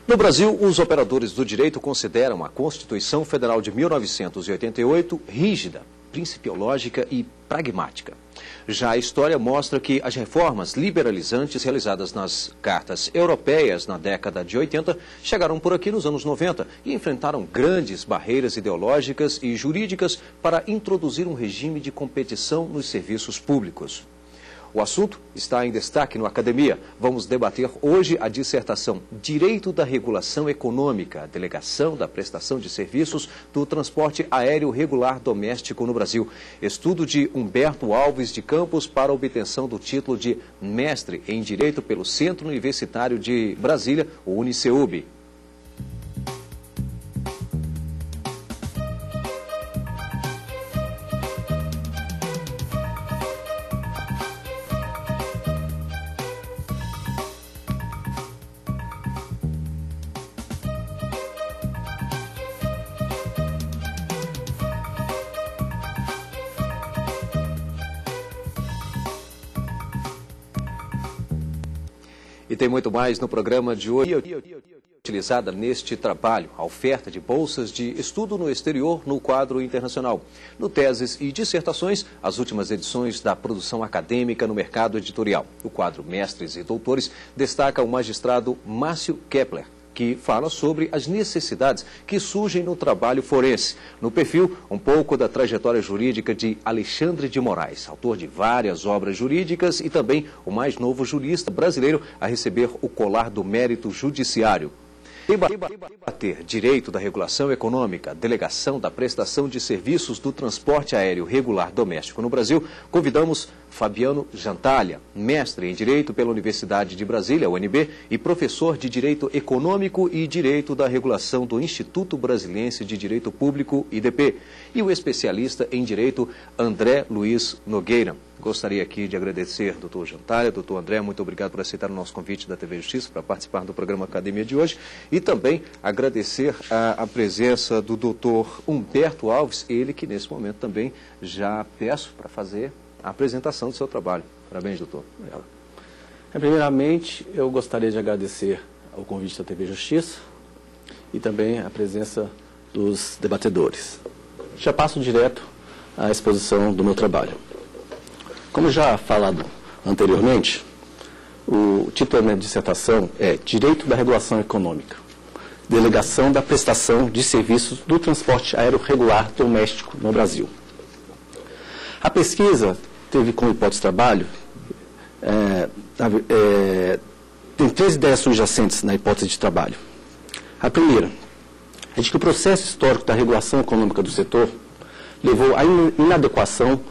No Brasil, os operadores do direito consideram a Constituição Federal de 1988 rígida, principiológica e pragmática. Já a história mostra que as reformas liberalizantes realizadas nas cartas europeias na década de 80 chegaram por aqui nos anos 90 e enfrentaram grandes barreiras ideológicas e jurídicas para introduzir um regime de competição nos serviços públicos. O assunto está em destaque no Academia. Vamos debater hoje a dissertação Direito da Regulação Econômica, Delegação da Prestação de Serviços do Transporte Aéreo Regular Doméstico no Brasil. Estudo de Humberto Alves de Campos para obtenção do título de Mestre em Direito pelo Centro Universitário de Brasília, o UniCeub. E tem muito mais no programa de hoje. Utilizada neste trabalho, a oferta de bolsas de estudo no exterior no quadro internacional. No Teses e Dissertações, as últimas edições da produção acadêmica no mercado editorial. O quadro Mestres e Doutores destaca o magistrado Márcio Kepler, que fala sobre as necessidades que surgem no trabalho forense. No perfil, um pouco da trajetória jurídica de Alexandre de Moraes, autor de várias obras jurídicas e também o mais novo jurista brasileiro a receber o colar do mérito judiciário. Debater direito da regulação econômica, delegação da prestação de serviços do transporte aéreo regular doméstico no Brasil, convidamos Fabiano Jantalha, mestre em Direito pela Universidade de Brasília, UNB, e professor de Direito Econômico e Direito da Regulação do Instituto Brasiliense de Direito Público, IDP, e o especialista em Direito André Luiz Nogueira. Gostaria aqui de agradecer, doutor Jantalha, doutor André, muito obrigado por aceitar o nosso convite da TV Justiça para participar do programa Academia de hoje. E também agradecer a presença do doutor Humberto Alves, ele que nesse momento também já peço para fazer a apresentação do seu trabalho. Parabéns, doutor. Primeiramente, eu gostaria de agradecer ao convite da TV Justiça e também a presença dos debatedores. Já passo direto à exposição do meu trabalho. Como já falado anteriormente, o título da minha dissertação é Direito da Regulação Econômica, Delegação da Prestação de Serviços do Transporte Aéreo Regular Doméstico no Brasil. A pesquisa teve como hipótese de trabalho, tem 3 ideias subjacentes na hipótese de trabalho. A primeira é de que o processo histórico da regulação econômica do setor levou à inadequação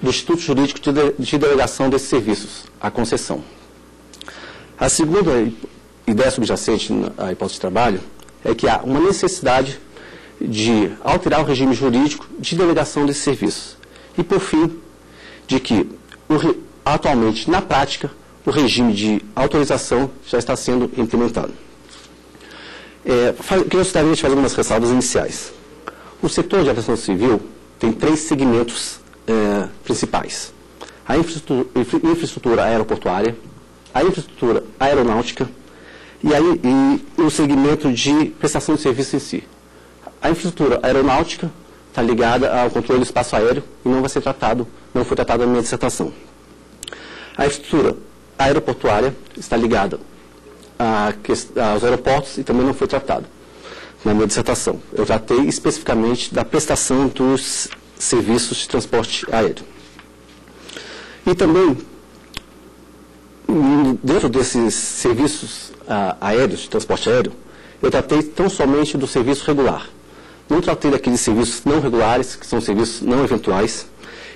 do Instituto Jurídico de Delegação desses serviços, a concessão. A segunda ideia subjacente à hipótese de trabalho é que há uma necessidade de alterar o regime jurídico de delegação desses serviços. E, por fim, de que, atualmente, na prática, o regime de autorização já está sendo implementado. Gostaria de fazer algumas ressalvas iniciais. O setor de aviação civil tem 3 segmentos principais: a infraestrutura aeroportuária, a infraestrutura aeronáutica e o segmento de prestação de serviço em si. A infraestrutura aeronáutica está ligada ao controle do espaço aéreo e não foi tratada na minha dissertação. A infraestrutura aeroportuária está ligada aos aeroportos e também não foi tratada na minha dissertação. Eu tratei especificamente da prestação dos serviços de transporte aéreo. E também, dentro desses serviços aéreos, de transporte aéreo, eu tratei tão somente do serviço regular. Não tratei daqueles serviços não regulares, que são serviços não eventuais,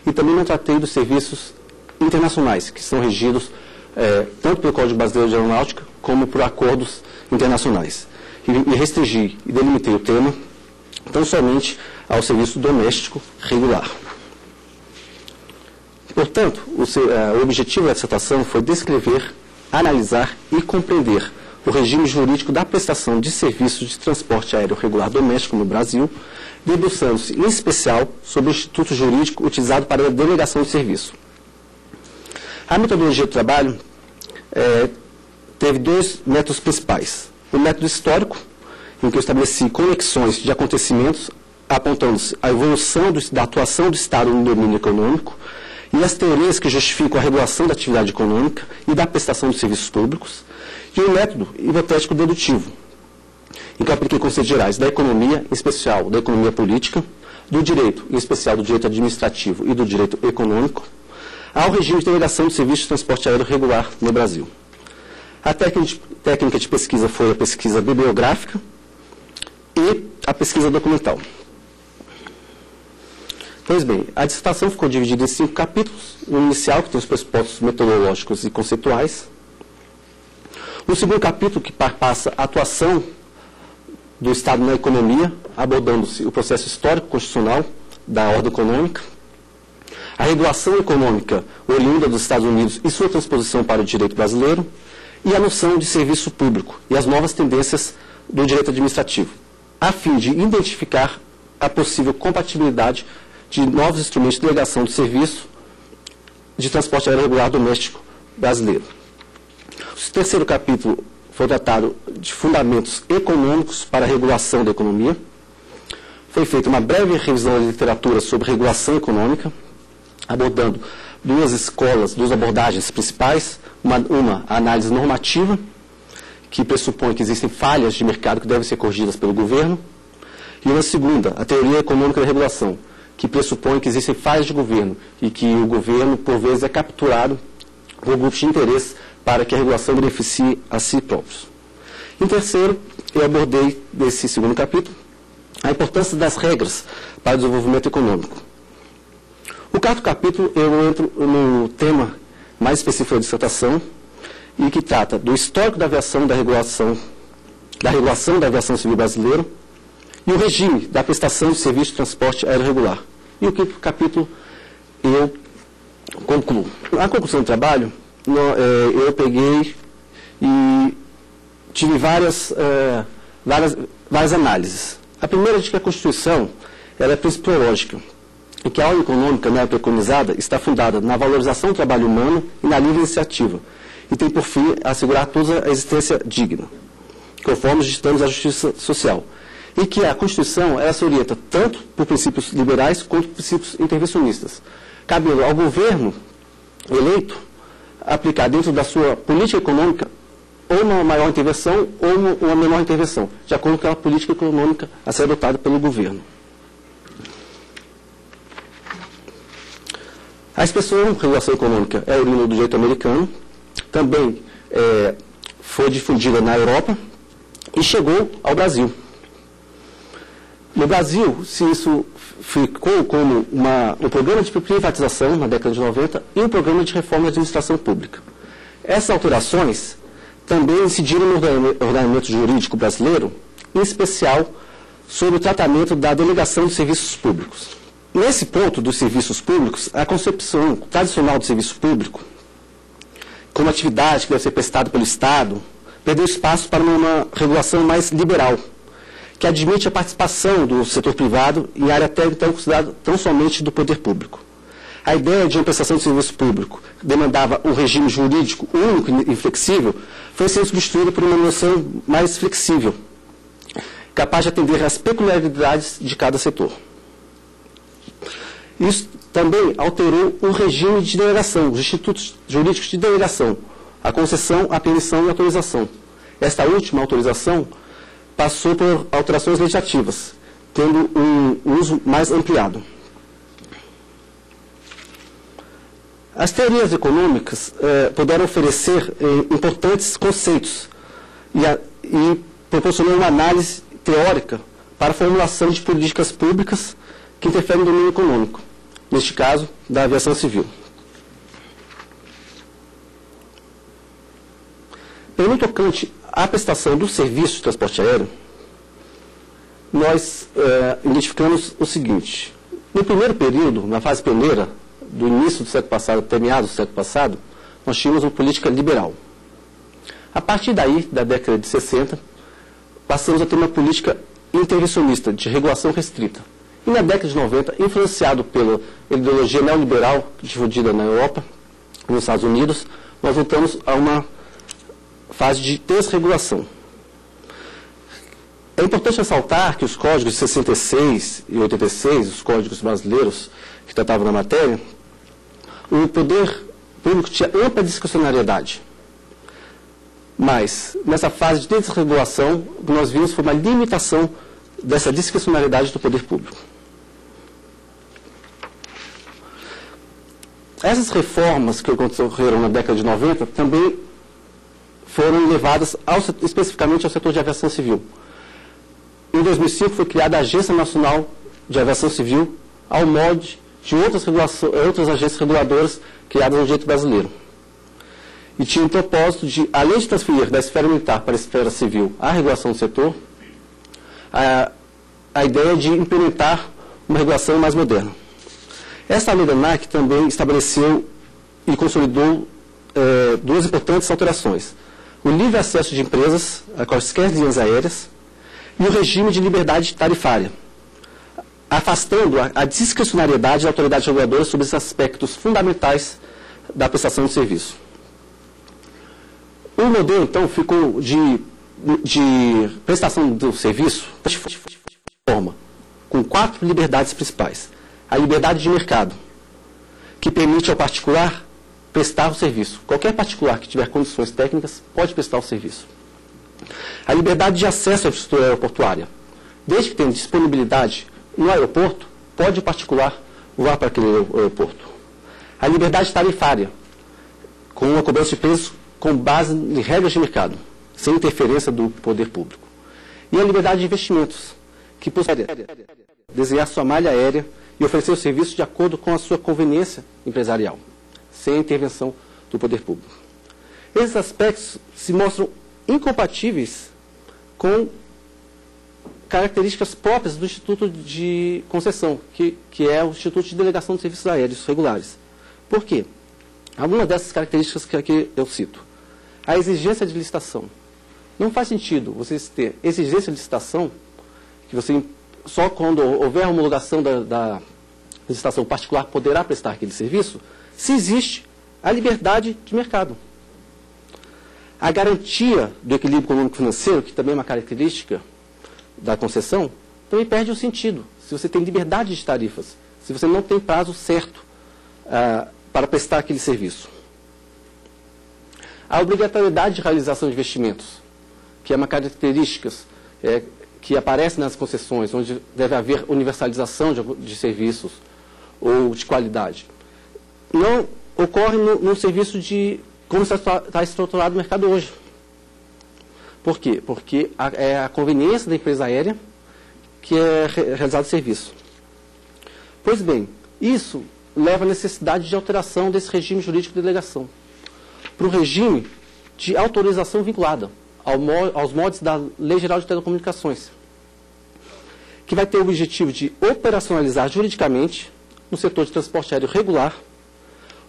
e também não tratei dos serviços internacionais, que são regidos tanto pelo Código Brasileiro de Aeronáutica, como por acordos internacionais. E restringi e delimitei o tema tão somente ao serviço doméstico regular. Portanto, o objetivo da dissertação foi descrever, analisar e compreender o regime jurídico da prestação de serviços de transporte aéreo regular doméstico no Brasil, debruçando-se, em especial, sobre o instituto jurídico utilizado para a delegação de serviço. A metodologia do trabalho teve 2 métodos principais. o método histórico, em que eu estabeleci conexões de acontecimentos, apontando-se a evolução da atuação do Estado no domínio econômico e as teorias que justificam a regulação da atividade econômica e da prestação de serviços públicos, e o método hipotético dedutivo, em que eu apliquei conceitos gerais da economia, em especial da economia política, do direito, em especial do direito administrativo e do direito econômico, ao regime de delegação de serviços de transporte aéreo regular no Brasil. A técnica de pesquisa foi a pesquisa bibliográfica e a pesquisa documental. Pois bem, a dissertação ficou dividida em 5 capítulos. No inicial, que tem os pressupostos metodológicos e conceituais. O segundo capítulo, que passa a atuação do Estado na economia, abordando-se o processo histórico constitucional da ordem econômica, a regulação econômica oriunda dos Estados Unidos e sua transposição para o direito brasileiro, e a noção de serviço público e as novas tendências do direito administrativo, a fim de identificar a possível compatibilidade de novos instrumentos de delegação de serviço de transporte aéreo regular doméstico brasileiro. O terceiro capítulo foi tratado de fundamentos econômicos para a regulação da economia. Foi feita uma breve revisão da literatura sobre regulação econômica, abordando duas abordagens principais, uma análise normativa, que pressupõe que existem falhas de mercado que devem ser corrigidas pelo governo, e uma segunda, a teoria econômica da regulação, que pressupõe que existem falhas de governo e que o governo, por vezes, é capturado por grupos de interesse para que a regulação beneficie a si próprios. Em terceiro, eu abordei, nesse segundo capítulo, a importância das regras para o desenvolvimento econômico. O quarto capítulo, eu entro no tema mais específico da dissertação, e que trata do histórico da aviação, da regulação da aviação civil brasileira, e o regime da prestação de serviço de transporte aéreo regular. E o quinto capítulo eu concluo. A conclusão do trabalho, eu peguei e tive várias análises. A primeira é de que a Constituição ela é principiológica, e que a ordem econômica nela preconizada está fundada na valorização do trabalho humano e na livre iniciativa, e tem por fim assegurar a todos a existência digna, conforme os ditames da justiça social. E que a Constituição ela se orienta tanto por princípios liberais quanto por princípios intervencionistas, cabendo ao governo eleito aplicar dentro da sua política econômica ou uma maior intervenção ou uma menor intervenção, de acordo com a política econômica a ser adotada pelo governo. A expressão regulação econômica é oriunda do direito americano, também foi difundida na Europa e chegou ao Brasil. No Brasil, isso ficou como um programa de privatização na década de 90 e um programa de reforma da administração pública. Essas alterações também incidiram no ordenamento jurídico brasileiro, em especial sobre o tratamento da delegação de serviços públicos. Nesse ponto dos serviços públicos, a concepção tradicional do serviço público, como atividade que deve ser prestada pelo Estado, perdeu espaço para uma regulação mais liberal, que admite a participação do setor privado em área até então considerada tão somente do poder público. A ideia de uma prestação de serviço público que demandava um regime jurídico único e flexível foi sendo substituída por uma noção mais flexível, capaz de atender às peculiaridades de cada setor. Isso também alterou o regime de delegação, os institutos jurídicos de delegação, a concessão, a permissão e a autorização. Esta última autorização passou por alterações legislativas, tendo um uso mais ampliado. As teorias econômicas puderam oferecer importantes conceitos e proporcionar uma análise teórica para a formulação de políticas públicas que interferem no domínio econômico, neste caso, da aviação civil. No tocante à prestação do serviço de transporte aéreo, nós identificamos o seguinte. No primeiro período, na fase pioneira, do início do século passado até meados do século passado, nós tínhamos uma política liberal. A partir daí, da década de 60, passamos a ter uma política intervencionista, de regulação restrita. E na década de 90, influenciado pela ideologia neoliberal difundida na Europa, nos Estados Unidos, nós voltamos a uma fase de desregulação. É importante ressaltar que os códigos de 66 e 86, os códigos brasileiros que tratavam da matéria, o poder público tinha ampla discricionariedade. Mas, nessa fase de desregulação, o que nós vimos foi uma limitação dessa discricionariedade do poder público. Essas reformas que ocorreram na década de 90 também foram levadas especificamente ao setor de aviação civil. Em 2005 foi criada a Agência Nacional de Aviação Civil, ao molde de outras agências reguladoras criadas no direito brasileiro. E tinha o propósito de, além de transferir da esfera militar para a esfera civil a regulação do setor, a ideia de implementar uma regulação mais moderna. Esta lei da ANAC também estabeleceu e consolidou duas importantes alterações. O livre acesso de empresas a quaisquer linhas aéreas e o regime de liberdade tarifária, afastando a discricionariedade da autoridade reguladora sobre esses aspectos fundamentais da prestação de serviço. O modelo, então, ficou de prestação do serviço de forma, com 4 liberdades principais. A liberdade de mercado, que permite ao particular prestar o serviço. Qualquer particular que tiver condições técnicas pode prestar o serviço. A liberdade de acesso à infraestrutura aeroportuária. Desde que tenha disponibilidade no aeroporto, pode o particular voar para aquele aeroporto. A liberdade tarifária, com uma cobrança de preço com base em regras de mercado, sem interferência do poder público. E a liberdade de investimentos, que possui desenhar sua malha aérea e oferecer o serviço de acordo com a sua conveniência empresarial, sem a intervenção do poder público. Esses aspectos se mostram incompatíveis com características próprias do Instituto de Concessão, que é o Instituto de Delegação de Serviços Aéreos Regulares. Por quê? Algumas dessas características que aqui eu cito. A exigência de licitação. Não faz sentido vocês ter exigência de licitação, que você só quando houver a homologação da licitação particular poderá prestar aquele serviço, se existe a liberdade de mercado. A garantia do equilíbrio econômico-financeiro, que também é uma característica da concessão, também perde o sentido. Se você tem liberdade de tarifas, se você não tem prazo certo para prestar aquele serviço. A obrigatoriedade de realização de investimentos, que é uma característica que aparece nas concessões, onde deve haver universalização de serviços ou de qualidade, não ocorre no serviço como está estruturado o mercado hoje. Por quê? Porque é a conveniência da empresa aérea que é realizado o serviço. Pois bem, isso leva à necessidade de alteração desse regime jurídico de delegação para o regime de autorização vinculada aos moldes da Lei Geral de Telecomunicações, que vai ter o objetivo de operacionalizar juridicamente, no setor de transporte aéreo regular,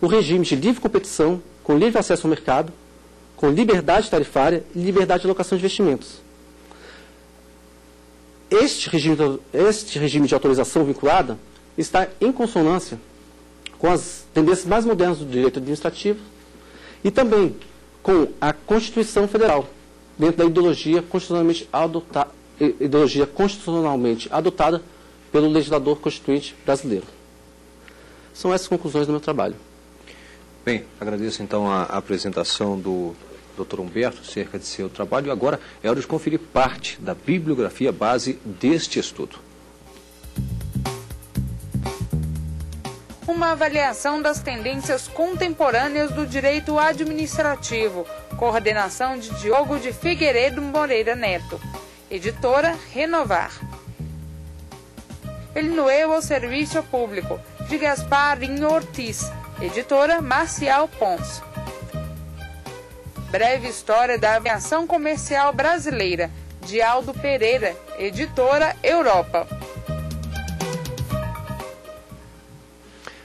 o regime de livre competição, com livre acesso ao mercado, com liberdade tarifária e liberdade de alocação de investimentos. Este regime de autorização vinculada está em consonância com as tendências mais modernas do direito administrativo e também com a Constituição Federal, dentro da ideologia constitucionalmente adotada pelo legislador constituinte brasileiro. São essas conclusões do meu trabalho. Bem, agradeço então a apresentação do Dr. Humberto acerca de seu trabalho. Agora é hora de conferir parte da bibliografia base deste estudo. Uma avaliação das tendências contemporâneas do direito administrativo. Coordenação de Diogo de Figueiredo Moreira Neto. Editora Renovar. El Nuevo Serviço Público, de Gasparinho Ortiz. Editora Marcial Pons. Breve História da Aviação Comercial Brasileira, de Aldo Pereira. Editora Europa.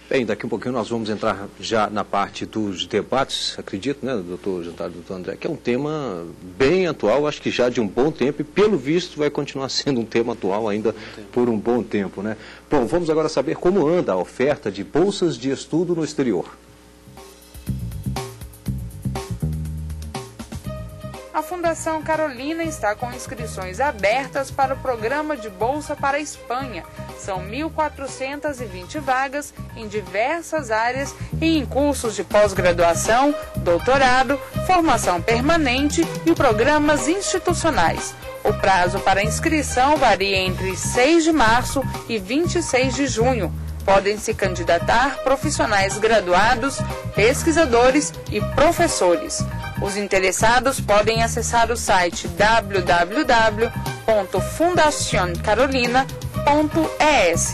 Bem, daqui um pouquinho nós vamos entrar já na parte dos debates, acredito, né, doutor Jantário e doutor André, que é um tema bem atual, acho que já de um bom tempo, e pelo visto vai continuar sendo um tema atual ainda por um bom tempo, né? Bom, vamos agora saber como anda a oferta de bolsas de estudo no exterior. A Fundação Carolina está com inscrições abertas para o programa de Bolsa para a Espanha. São 1.420 vagas em diversas áreas e em cursos de pós-graduação, doutorado, formação permanente e programas institucionais. O prazo para inscrição varia entre 6 de março e 26 de junho. Podem se candidatar profissionais graduados, pesquisadores e professores. Os interessados podem acessar o site www.fundacioncarolina.es.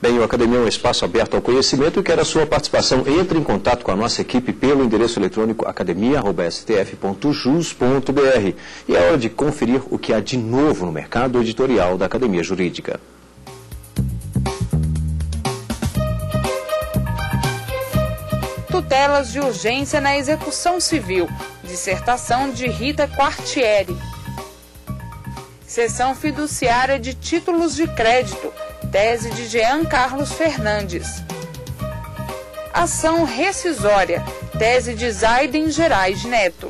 Bem, o Academia é um espaço aberto ao conhecimento e quer a sua participação. Entre em contato com a nossa equipe pelo endereço eletrônico academia@stf.jus.br. E é hora de conferir o que há de novo no mercado editorial da Academia Jurídica. Tutelas de urgência na execução civil. Dissertação de Rita Quartieri. Seção fiduciária de títulos de crédito. Tese de Jean Carlos Fernandes. Ação rescisória. Tese de Zaiden Gerais Neto.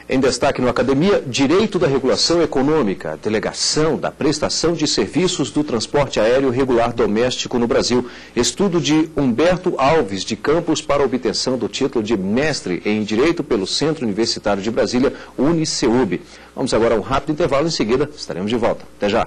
Em destaque no Academia, Direito da Regulação Econômica, Delegação da Prestação de Serviços do Transporte Aéreo Regular Doméstico no Brasil. Estudo de Humberto Alves de Campos para obtenção do título de mestre em Direito pelo Centro Universitário de Brasília, UniCeub. Vamos agora a um rápido intervalo, em seguida estaremos de volta. Até já!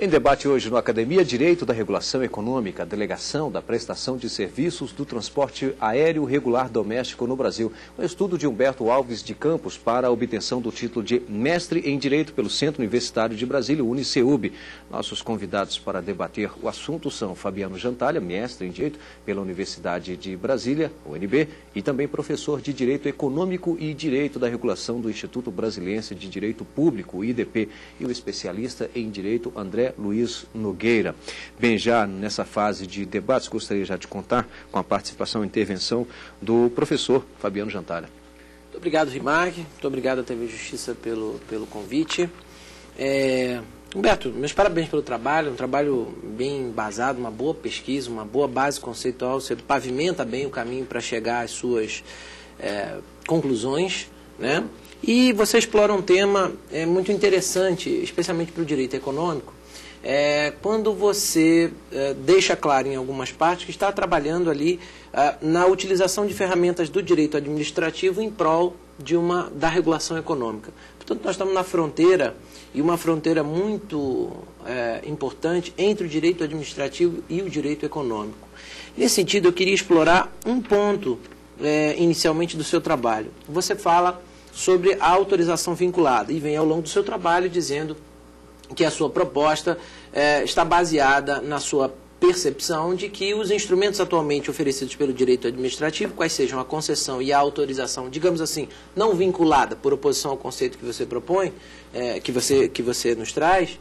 Em debate hoje no Academia, Direito da Regulação Econômica, Delegação da Prestação de Serviços do Transporte Aéreo Regular Doméstico no Brasil. Um estudo de Humberto Alves de Campos para a obtenção do título de mestre em Direito pelo Centro Universitário de Brasília, UniCeub. Nossos convidados para debater o assunto são Fabiano Jantalha, mestre em Direito pela Universidade de Brasília, UNB, e também professor de Direito Econômico e Direito da Regulação do Instituto Brasiliense de Direito Público, IDP, e o especialista em Direito André Luiz Nogueira. Bem, já nessa fase de debates, gostaria já de contar com a participação e intervenção do professor Fabiano Jantalha. Muito obrigado, Rimark. Muito obrigado à TV Justiça pelo convite. Humberto, meus parabéns pelo trabalho, um trabalho bem embasado, uma boa pesquisa, uma boa base conceitual. Você pavimenta bem o caminho para chegar às suas conclusões, né? E você explora um tema muito interessante, especialmente para o direito econômico, quando você deixa claro em algumas partes que está trabalhando ali na utilização de ferramentas do direito administrativo em prol da regulação econômica. Portanto, nós estamos na fronteira, e uma fronteira muito importante entre o direito administrativo e o direito econômico. Nesse sentido, eu queria explorar um ponto inicialmente do seu trabalho. Você fala sobre a autorização vinculada e vem ao longo do seu trabalho dizendo que a sua proposta está baseada na sua percepção de que os instrumentos atualmente oferecidos pelo direito administrativo, quais sejam a concessão e a autorização, digamos assim, não vinculada, por oposição ao conceito que você propõe, que você nos traz,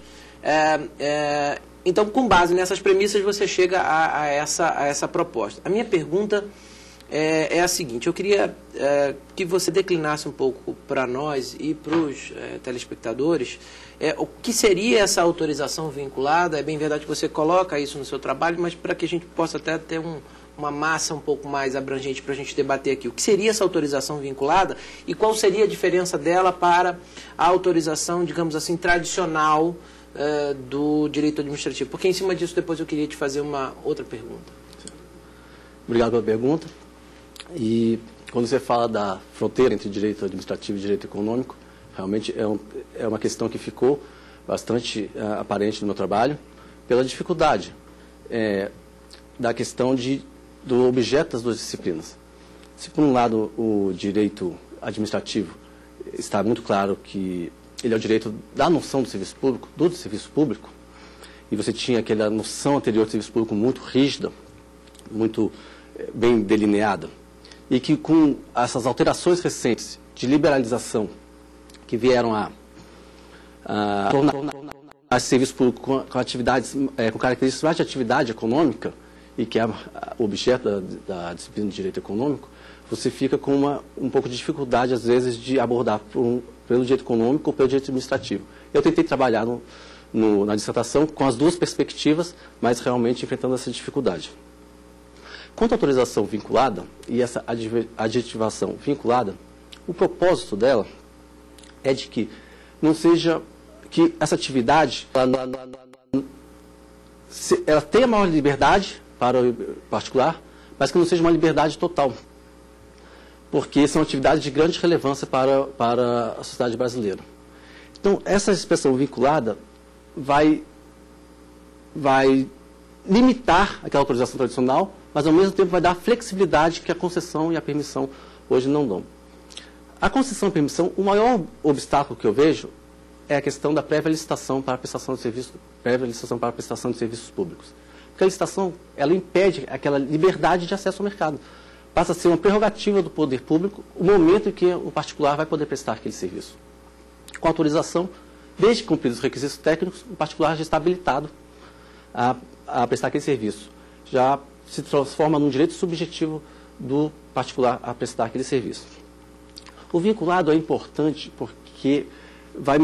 então, com base nessas premissas, você chega a essa proposta. A minha pergunta é a seguinte: eu queria que você declinasse um pouco para nós e para os telespectadores o que seria essa autorização vinculada. É bem verdade que você coloca isso no seu trabalho, mas para que a gente possa até ter uma massa um pouco mais abrangente para a gente debater aqui. O que seria essa autorização vinculada e qual seria a diferença dela para a autorização, digamos assim, tradicional do direito administrativo? Porque em cima disso depois eu queria te fazer uma outra pergunta. Obrigado pela pergunta. E quando você fala da fronteira entre direito administrativo e direito econômico, realmente é uma questão que ficou bastante aparente no meu trabalho, pela dificuldade da questão do objeto das duas disciplinas. Se, por um lado, o direito administrativo está muito claro que ele é o direito da noção do serviço público, e você tinha aquela noção anterior do serviço público muito rígida, muito bem delineada, e que com essas alterações recentes de liberalização que vieram a tornar esse serviço público com atividades, com características mais de atividade econômica, e que é o objeto da disciplina de direito econômico, você fica com um pouco de dificuldade, às vezes, de abordar pelo direito econômico ou pelo direito administrativo. Eu tentei trabalhar na dissertação, com as duas perspectivas, mas realmente enfrentando essa dificuldade. Quanto à autorização vinculada e essa adjetivação vinculada, o propósito dela é de que não seja que essa atividade ela tenha maior liberdade para o particular, mas que não seja uma liberdade total, porque são atividades de grande relevância para a sociedade brasileira. Então, essa expressão vinculada vai limitar aquela autorização tradicional, mas ao mesmo tempo vai dar a flexibilidade que a concessão e a permissão hoje não dão. A concessão e a permissão, o maior obstáculo que eu vejo é a questão da prévia licitação para a prestação de serviços, públicos. Porque a licitação, ela impede aquela liberdade de acesso ao mercado. Passa a ser uma prerrogativa do poder público o momento em que o particular vai poder prestar aquele serviço. Com autorização, desde cumpridos os requisitos técnicos, o particular já está habilitado a prestar aquele serviço. Já se transforma num direito subjetivo do particular a prestar aquele serviço. O vinculado é importante porque vai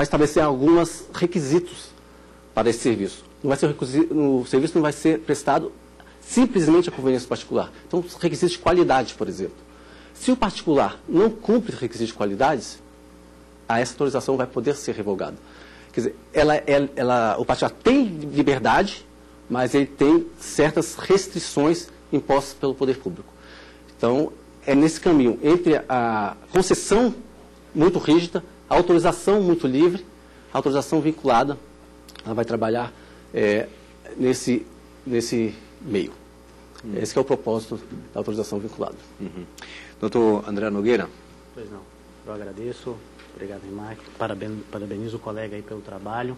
estabelecer alguns requisitos para esse serviço. O serviço não vai ser prestado simplesmente a conveniência particular. Então, requisitos de qualidade, por exemplo. Se o particular não cumpre os requisitos de qualidade, essa autorização vai poder ser revogada. Quer dizer, o particular tem liberdade, mas ele tem certas restrições impostas pelo poder público. Então, é nesse caminho, entre a concessão muito rígida, a autorização muito livre, a autorização vinculada, ela vai trabalhar nesse meio. Esse é o propósito da autorização vinculada. Doutor André Nogueira. Pois não, eu agradeço. Obrigado, Remarque. Parabenizo o colega aí pelo trabalho.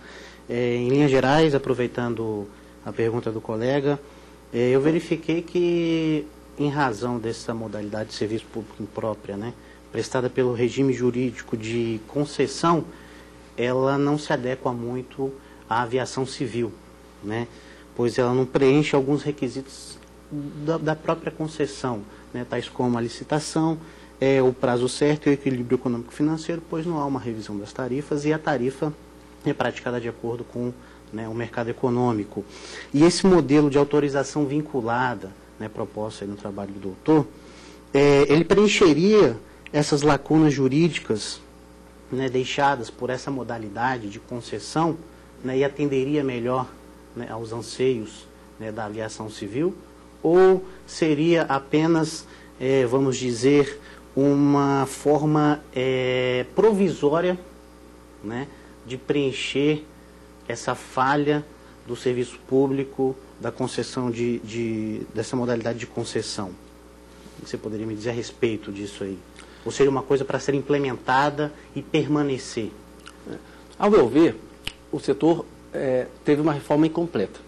Em linhas gerais, aproveitando a pergunta do colega, eu verifiquei que, em razão dessa modalidade de serviço público imprópria, né, prestada pelo regime jurídico de concessão, ela não se adequa muito à aviação civil, né, pois ela não preenche alguns requisitos da própria concessão, né, tais como a licitação, o prazo certo e o equilíbrio econômico-financeiro, pois não há uma revisão das tarifas e a tarifa é praticada de acordo com, né, o mercado econômico. E esse modelo de autorização vinculada, né, proposta aí no trabalho do doutor, ele preencheria essas lacunas jurídicas, né, deixadas por essa modalidade de concessão, né, e atenderia melhor, né, aos anseios, né, da aviação civil, ou seria apenas, vamos dizer, uma forma provisória, né, de preencher essa falha do serviço público, da concessão dessa modalidade de concessão? Você poderia me dizer a respeito disso aí? Ou seria uma coisa para ser implementada e permanecer? Ao meu ver, o setor teve uma reforma incompleta.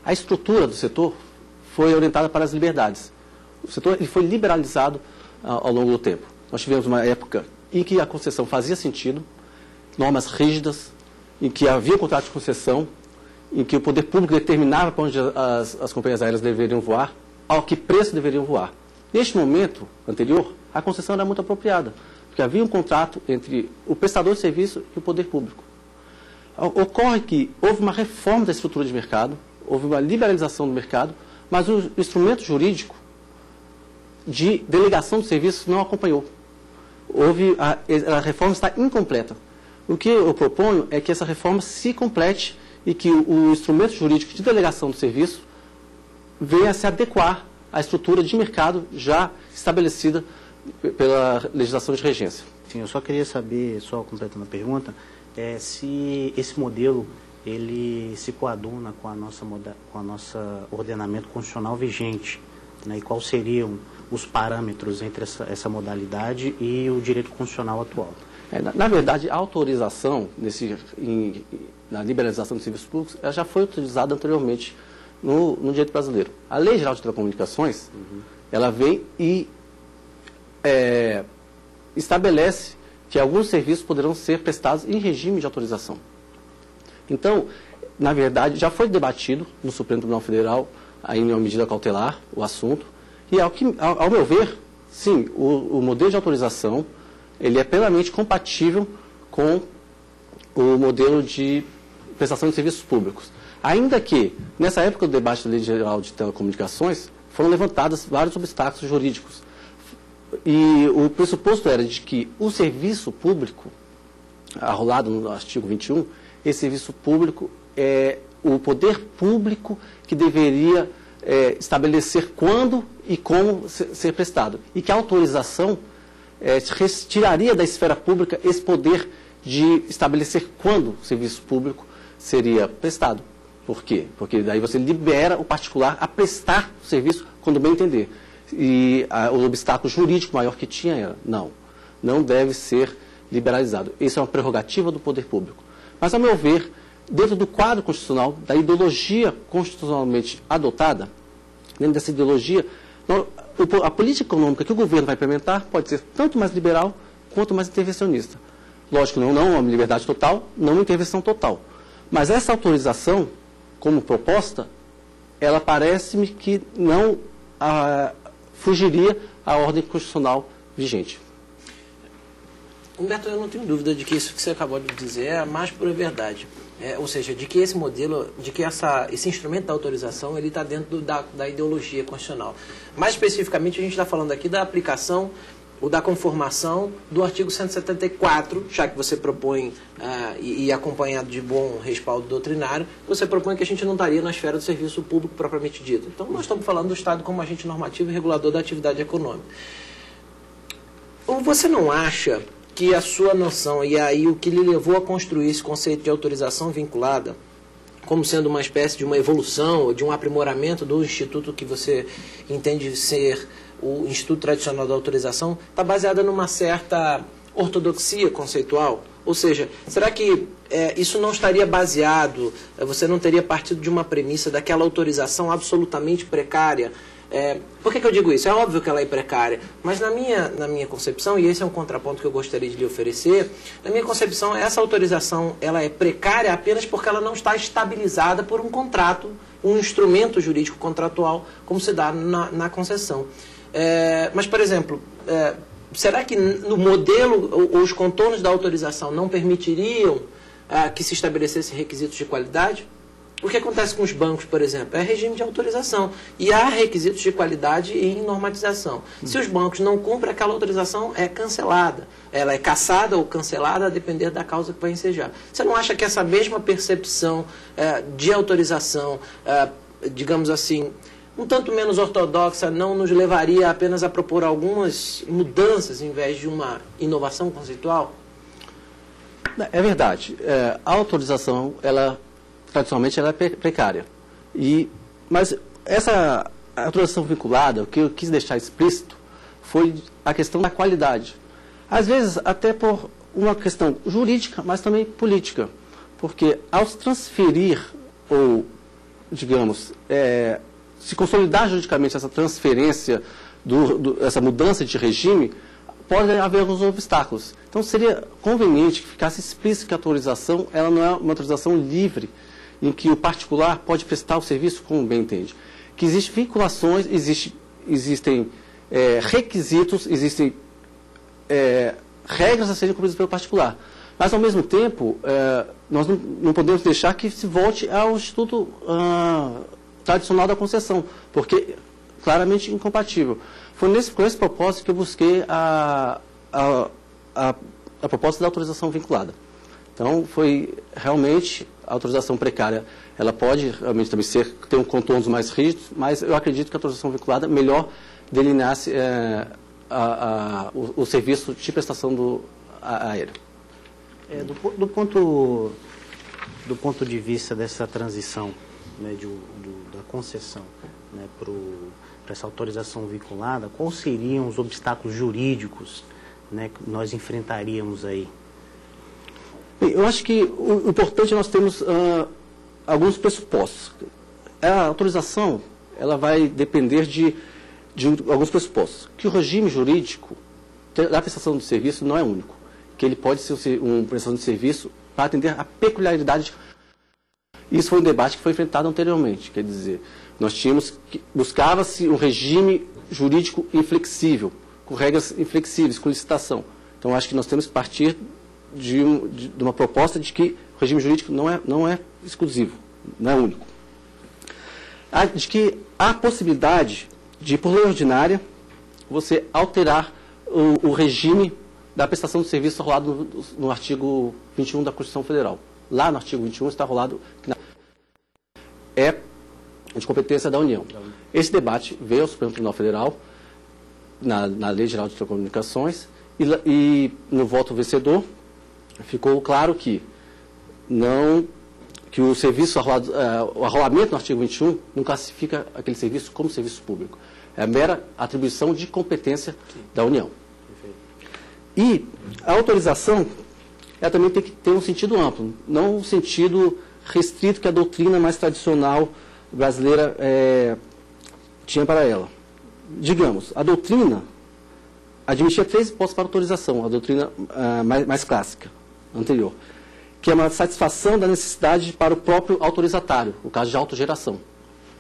A estrutura do setor foi orientada para as liberdades. O setor ele foi liberalizado ao longo do tempo. Nós tivemos uma época em que a concessão fazia sentido, normas rígidas, em que havia um contrato de concessão, em que o poder público determinava para onde as companhias aéreas deveriam voar, ao que preço deveriam voar. Neste momento anterior, a concessão era muito apropriada, porque havia um contrato entre o prestador de serviço e o poder público. Ocorre que houve uma reforma da estrutura de mercado, houve uma liberalização do mercado, mas o instrumento jurídico de delegação de serviços não acompanhou. A reforma está incompleta. O que eu proponho é que essa reforma se complete e que o instrumento jurídico de delegação de serviço venha a se adequar à estrutura de mercado já estabelecida pela legislação de regência. Sim, eu só queria saber, só completando a pergunta, se esse modelo ele se coaduna com a nossa ordenamento constitucional vigente, né, e quais seriam os parâmetros entre essa modalidade e o direito constitucional atual? Na verdade, a autorização na liberalização de serviços públicos ela já foi utilizada anteriormente no direito brasileiro. A Lei Geral de Telecomunicações, ela vem e estabelece que alguns serviços poderão ser prestados em regime de autorização. Então, na verdade, já foi debatido no Supremo Tribunal Federal, em uma medida cautelar, o assunto, e ao meu ver, sim, o modelo de autorização ele é plenamente compatível com o modelo de prestação de serviços públicos. Ainda que, nessa época do debate da Lei Geral de Telecomunicações, foram levantados vários obstáculos jurídicos. E o pressuposto era de que o serviço público, arrolado no artigo 21, esse serviço público é o poder público que deveria estabelecer quando e como ser prestado. E que a autorização tiraria da esfera pública esse poder de estabelecer quando o serviço público seria prestado. Por quê? Porque daí você libera o particular a prestar o serviço quando bem entender. E o obstáculo jurídico maior que tinha era, não deve ser liberalizado. Isso é uma prerrogativa do poder público. Mas, a meu ver, dentro do quadro constitucional, da ideologia constitucionalmente adotada, dentro dessa ideologia, a política econômica que o governo vai implementar pode ser tanto mais liberal quanto mais intervencionista. Lógico, não uma liberdade total, não uma intervenção total. Mas essa autorização, como proposta, ela parece-me que não fugiria à ordem constitucional vigente. Humberto, eu não tenho dúvida de que isso que você acabou de dizer é a mais pura verdade. Ou seja, de que esse modelo, de que esse instrumento da autorização, ele está dentro da ideologia constitucional. Mais especificamente, a gente está falando aqui da aplicação ou da conformação do artigo 174, já que você propõe, e acompanhado de bom respaldo doutrinário, você propõe que a gente não estaria na esfera do serviço público propriamente dito. Então, nós estamos falando do Estado como agente normativo e regulador da atividade econômica. Ou você não acha que a sua noção, e aí o que lhe levou a construir esse conceito de autorização vinculada, como sendo uma espécie de uma evolução ou de um aprimoramento do instituto que você entende ser o Instituto Tradicional da Autorização, está baseada numa certa ortodoxia conceitual? Ou seja, será que isso não estaria baseado, você não teria partido de uma premissa daquela autorização absolutamente precária? Por que eu digo isso? É óbvio que ela é precária, mas na minha concepção, e esse é um contraponto que eu gostaria de lhe oferecer, na minha concepção, essa autorização ela é precária apenas porque ela não está estabilizada por um contrato, um instrumento jurídico contratual, como se dá na concessão. Mas, por exemplo, será que no modelo, os contornos da autorização não permitiriam que se estabelecesse requisitos de qualidade? O que acontece com os bancos, por exemplo? É regime de autorização. E há requisitos de qualidade em normatização. Se os bancos não cumprem, aquela autorização é cancelada. Ela é cassada ou cancelada a depender da causa que vai ensejar. Você não acha que essa mesma percepção de autorização, digamos assim, um tanto menos ortodoxa, não nos levaria apenas a propor algumas mudanças em vez de uma inovação conceitual? É verdade. A autorização, tradicionalmente, ela é precária. Mas essa autorização vinculada, o que eu quis deixar explícito, foi a questão da qualidade. Às vezes, até por uma questão jurídica, mas também política. Porque, ao se transferir, ou, digamos, se consolidar juridicamente essa transferência, essa mudança de regime, pode haver alguns obstáculos. Então, seria conveniente que ficasse explícito que a autorização ela não é uma autorização livre, em que o particular pode prestar o serviço como bem entende. Que existem vinculações, existem requisitos, existem regras a serem cumpridas pelo particular. Mas, ao mesmo tempo, nós não podemos deixar que se volte ao Instituto Tradicional da Concessão, porque claramente incompatível. Foi com esse propósito que eu busquei a proposta da autorização vinculada. Então, foi realmente a autorização precária. Ela pode realmente também ter contornos mais rígidos, mas eu acredito que a autorização vinculada melhor delineasse o serviço de prestação aéreo. Do ponto de vista dessa transição, né, da concessão, né, para essa autorização vinculada, quais seriam os obstáculos jurídicos, né, que nós enfrentaríamos aí? Eu acho que o importante é nós termos alguns pressupostos. A autorização ela vai depender de alguns pressupostos. Que o regime jurídico da prestação de serviço não é único. Que ele pode ser uma prestação de serviço para atender a peculiaridade. Isso foi um debate que foi enfrentado anteriormente. Quer dizer, buscava-se um regime jurídico inflexível, com regras inflexíveis, com licitação. Então, acho que nós temos que partir de uma proposta de que o regime jurídico não é exclusivo, não é único. De que há possibilidade de, por lei ordinária, você alterar o regime da prestação de serviço rolado no artigo 21 da Constituição Federal. Lá no artigo 21 está rolado que é de competência da União. Esse debate veio ao Supremo Tribunal Federal, na Lei Geral de Telecomunicações, e no voto vencedor ficou claro que o serviço o arrolamento no artigo 21 não classifica aquele serviço como serviço público. É a mera atribuição de competência da União. E a autorização ela também tem que ter um sentido amplo, não um sentido restrito que a doutrina mais tradicional brasileira tinha para ela. Digamos, a doutrina admitia 3 hipóteses para autorização, a doutrina mais clássica, anterior, que é uma satisfação da necessidade para o próprio autorizatário, o caso de autogeração.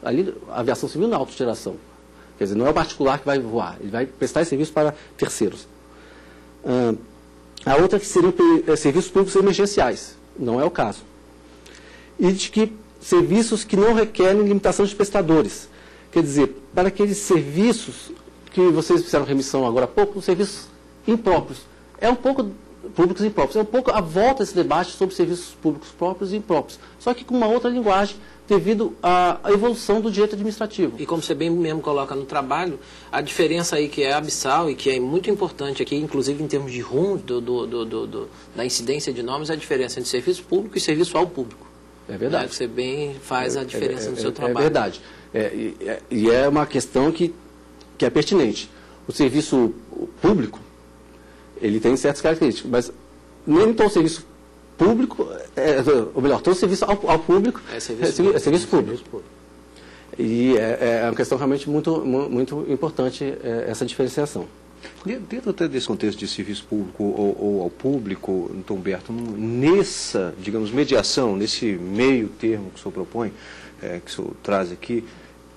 Ali, a aviação civil não é autogeração. Quer dizer, não é o particular que vai voar, ele vai prestar esse serviço para terceiros. A outra que seriam serviços públicos emergenciais, não é o caso. E de que serviços que não requerem limitação de prestadores. Quer dizer, para aqueles serviços que vocês fizeram remissão agora há pouco, serviços impróprios. É um pouco públicos e impróprios. É um pouco a volta desse debate sobre serviços públicos próprios e impróprios. Só que com uma outra linguagem, devido à evolução do direito administrativo. E como você bem mesmo coloca no trabalho, a diferença aí que é abissal e que é muito importante aqui, inclusive em termos de rumo da incidência de normas, é a diferença entre serviço público e serviço ao público. É verdade. Você bem faz a diferença no seu trabalho. É verdade. E é uma questão que é pertinente. O serviço público, ele tem certas características, mas nem todo serviço público, ou melhor, todo serviço ao público é serviço público. E é uma questão realmente muito importante essa diferenciação. Dentro até desse contexto de serviço público ou ao público, Tom Humberto, nessa, digamos, mediação, nesse meio termo que o senhor propõe, que o senhor traz aqui,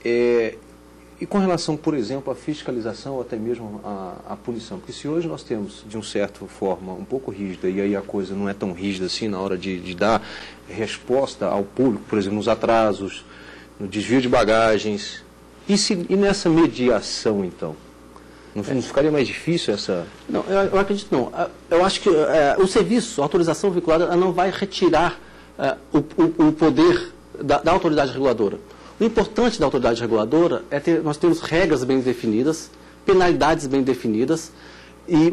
e com relação, por exemplo, à fiscalização ou até mesmo à punição? Porque se hoje nós temos, de uma certa forma, um pouco rígida, e aí a coisa não é tão rígida assim na hora de dar resposta ao público, por exemplo, nos atrasos, no desvio de bagagens, e nessa mediação, então? Não ficaria mais difícil essa... Não, eu acredito não. Eu acho que o serviço, a autorização vinculada, não vai retirar o poder da autoridade reguladora. O importante da autoridade reguladora é nós temos regras bem definidas, penalidades bem definidas e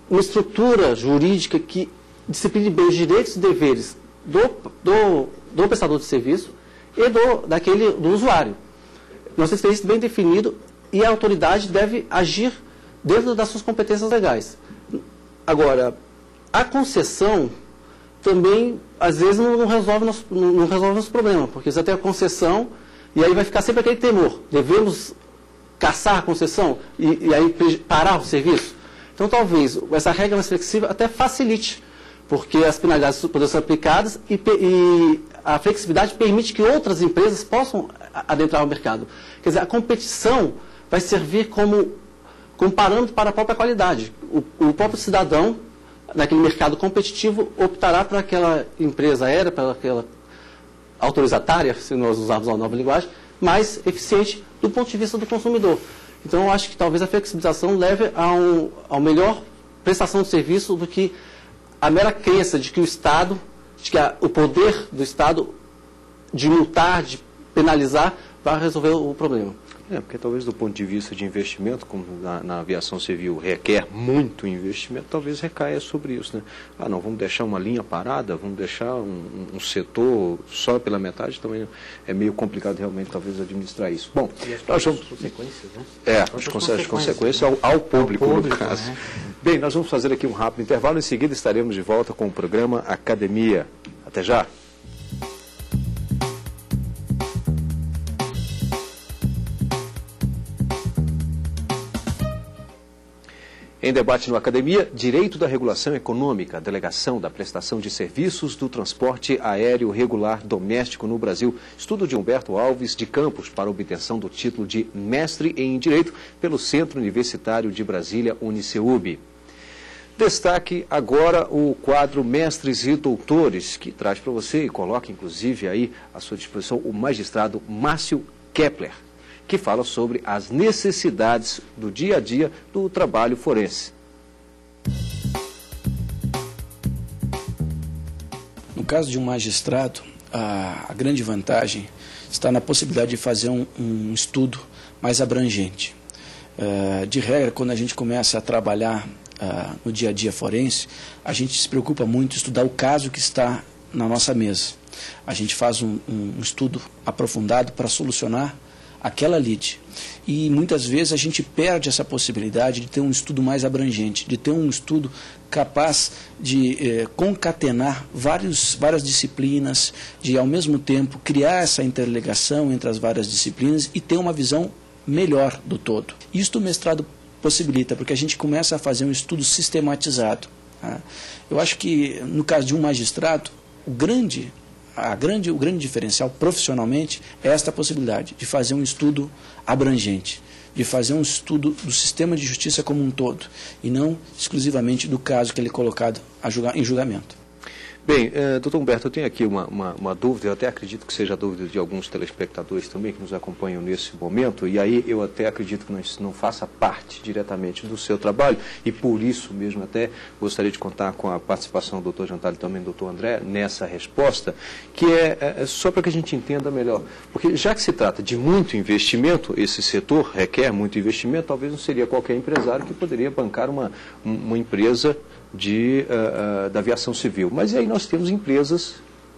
uma estrutura jurídica que discipline bem os direitos e deveres do prestador de serviço e do usuário. Nós temos isso bem definido e a autoridade deve agir dentro das suas competências legais. Agora, a concessão também, às vezes, não resolve nosso problema, porque você tem a concessão e aí vai ficar sempre aquele temor. Devemos caçar a concessão e aí parar o serviço? Então, talvez essa regra mais flexível até facilite, porque as penalidades podem ser aplicadas e a flexibilidade permite que outras empresas possam adentrar o mercado. Quer dizer, a competição vai servir como parâmetro para a própria qualidade. O próprio cidadão, naquele mercado competitivo, optará para aquela empresa aérea, para aquela autorizatária, se nós usarmos uma nova linguagem, mais eficiente do ponto de vista do consumidor. Então, eu acho que talvez a flexibilização leve a melhor prestação de serviço do que a mera crença de que o Estado, o poder do Estado de multar, de penalizar, vai resolver o problema. Porque talvez do ponto de vista de investimento, como na aviação civil requer muito investimento, talvez recaia sobre isso, né? Não, vamos deixar uma linha parada, vamos deixar um setor só pela metade, também é meio complicado realmente talvez administrar isso. Bom, nós vamos... consequências, né? As consequências ao público, no caso. Né? Bem, nós vamos fazer aqui um rápido intervalo, em seguida estaremos de volta com o programa Academia. Até já! Em debate no Academia, Direito da Regulação Econômica, Delegação da Prestação de Serviços do Transporte Aéreo Regular Doméstico no Brasil. Estudo de Humberto Alves de Campos para obtenção do título de Mestre em Direito pelo Centro Universitário de Brasília, UniCeub. Destaque agora o quadro Mestres e Doutores, que traz para você e coloca inclusive aí à sua disposição o magistrado Márcio Kepler, que fala sobre as necessidades do dia a dia do trabalho forense. No caso de um magistrado, a grande vantagem está na possibilidade de fazer um estudo mais abrangente. De regra, quando a gente começa a trabalhar no dia a dia forense, a gente se preocupa muito em estudar o caso que está na nossa mesa. A gente faz um estudo aprofundado para solucionar aquela lide. E muitas vezes a gente perde essa possibilidade de ter um estudo mais abrangente, de ter um estudo capaz de concatenar várias disciplinas, de ao mesmo tempo criar essa interligação entre as várias disciplinas e ter uma visão melhor do todo. Isto o mestrado possibilita, porque a gente começa a fazer um estudo sistematizado. Tá? Eu acho que, no caso de um magistrado, o grande diferencial profissionalmente é esta possibilidade de fazer um estudo abrangente, de fazer um estudo do sistema de justiça como um todo, e não exclusivamente do caso que ele é colocado em julgamento. Bem, doutor Humberto, eu tenho aqui uma dúvida, eu até acredito que seja a dúvida de alguns telespectadores também que nos acompanham nesse momento, e aí eu até acredito que não faça parte diretamente do seu trabalho, e por isso mesmo até gostaria de contar com a participação do doutor Jantalho e também do doutor André nessa resposta, que é só para que a gente entenda melhor. Porque já que se trata de muito investimento, esse setor requer muito investimento, talvez não seria qualquer empresário que poderia bancar uma empresa da aviação civil. Mas aí nós temos empresas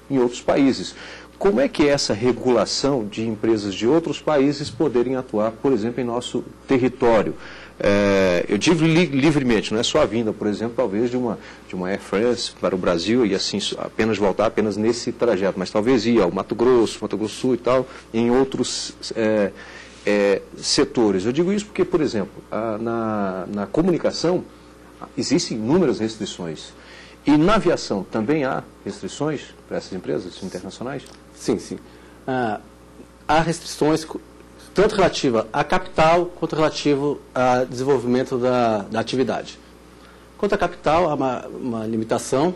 em outros países. Como é que é essa regulação de empresas de outros países poderem atuar, por exemplo, em nosso território? Eu digo livremente, não é só a vinda, por exemplo, talvez de uma Air France para o Brasil e assim voltar apenas nesse trajeto, mas talvez ir ao Mato Grosso do Sul e tal, em outros setores. Eu digo isso porque, por exemplo, na comunicação, existem inúmeras restrições. E na aviação também há restrições para essas empresas internacionais? Sim, sim. Há restrições tanto relativa a capital quanto relativo a desenvolvimento da atividade. Quanto a capital, há uma limitação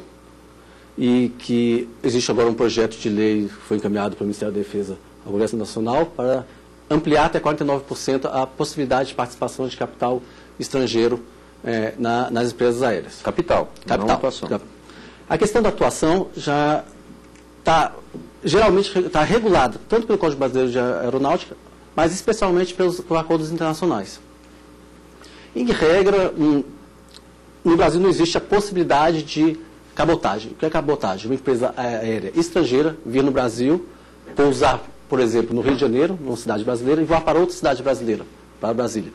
e que existe agora um projeto de lei que foi encaminhado pelo Ministério da Defesa ao Congresso Nacional para ampliar até 49% a possibilidade de participação de capital estrangeiro nas empresas aéreas. Capital. Não atuação. A questão da atuação já geralmente está regulada tanto pelo Código Brasileiro de Aeronáutica, mas especialmente pelos acordos internacionais. Em regra, no Brasil não existe a possibilidade de cabotagem. O que é cabotagem? Uma empresa aérea estrangeira vir no Brasil, pousar, por exemplo, no Rio de Janeiro, numa cidade brasileira, e voar para outra cidade brasileira, para Brasília,